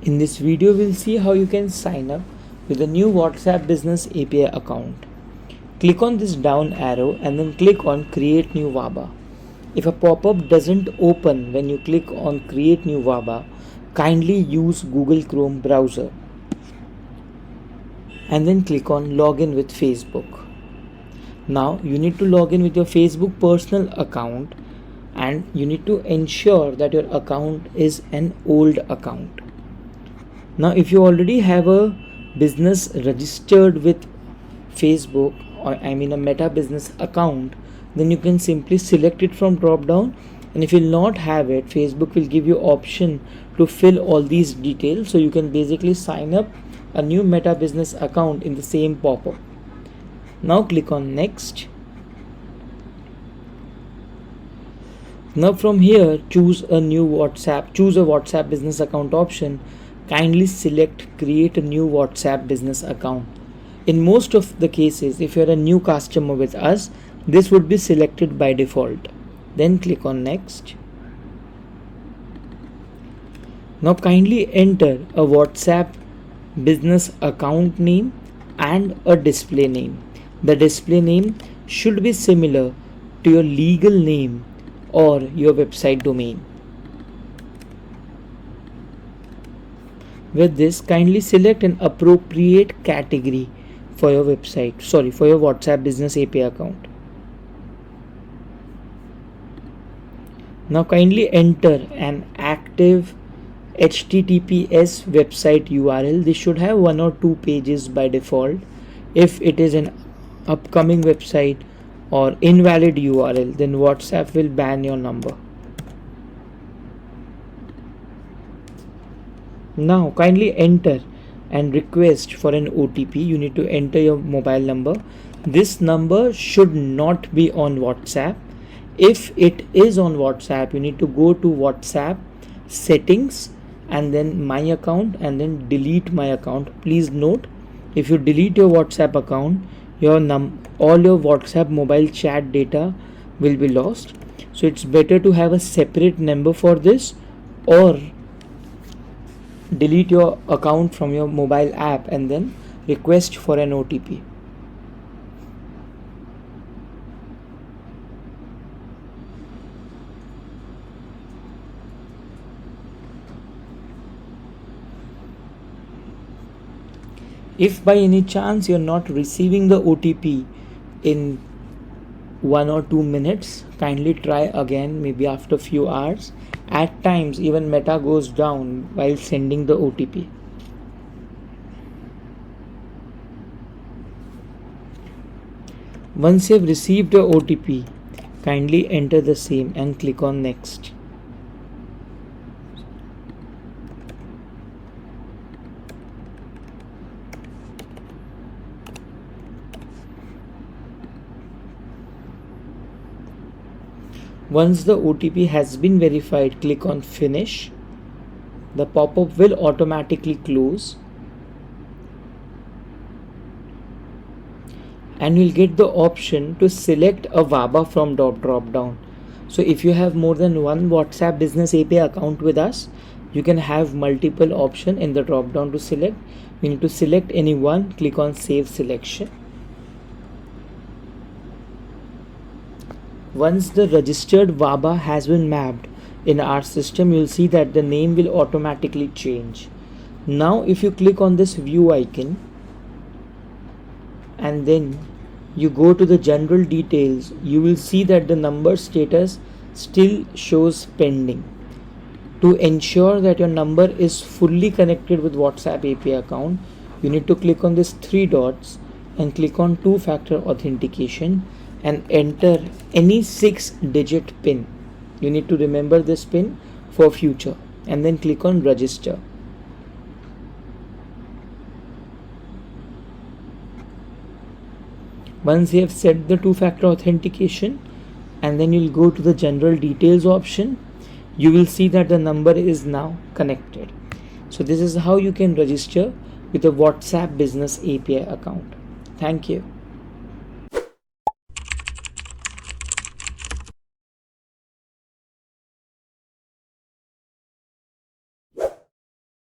In this video, we'll see how you can sign up with a new WhatsApp Business API account. Click on this down arrow and then click on Create New WABA. If a pop-up doesn't open when you click on Create New WABA, kindly use Google Chrome browser and then click on Login with Facebook. Now you need to log in with your Facebook personal account and you need to ensure that your account is an old account. Now if you already have a business registered with Facebook, or a Meta business account, then you can simply select it from drop down, and if you will not have it, Facebook will give you option to fill all these details, so you can basically sign up a new Meta business account in the same pop-up. Now click on next. Now from here choose a WhatsApp business account option. Kindly select create a new WhatsApp business account. In most of the cases, if you're a new customer with us, this would be selected by default. Then click on next. Now kindly enter a WhatsApp business account name and a display name. The display name should be similar to your legal name or your website domain. With this, kindly select an appropriate category for your WhatsApp Business API account. Now kindly enter an active HTTPS website URL. This should have 1 or 2 pages by default. If it is an upcoming website or invalid URL, then WhatsApp will ban your number. Now kindly enter and request for an OTP. You need to enter your mobile number. This number should not be on WhatsApp. If it is on WhatsApp, you need to go to WhatsApp settings and then my account and then delete my account. Please note, if you delete your WhatsApp account, all your WhatsApp mobile chat data will be lost. So it's better to have a separate number for this, or delete your account from your mobile app and then request for an OTP. If by any chance you're not receiving the OTP in 1 or 2 minutes, kindly try again, maybe after a few hours. At times even Meta goes down while sending the OTP. Once you have received your OTP, kindly enter the same and click on next. Once the OTP has been verified, click on finish. The pop-up will automatically close and you'll get the option to select a WABA from drop down. So if you have more than one WhatsApp Business API account with us, you can have multiple options in the drop down to select. You need to select any one, click on save selection. Once the registered WABA has been mapped in our system, you'll see that the name will automatically change. Now if you click on this view icon and then you go to the general details, you will see that the number status still shows pending. To ensure that your number is fully connected with WhatsApp API account, you need to click on this 3 dots and click on 2-factor authentication and enter any 6-digit PIN. You need to remember this PIN for future and then click on register. Once you have set the 2-factor authentication and then you'll go to the general details option, you will see that the number is now connected. So this is how you can register with a WhatsApp Business API account. Thank you.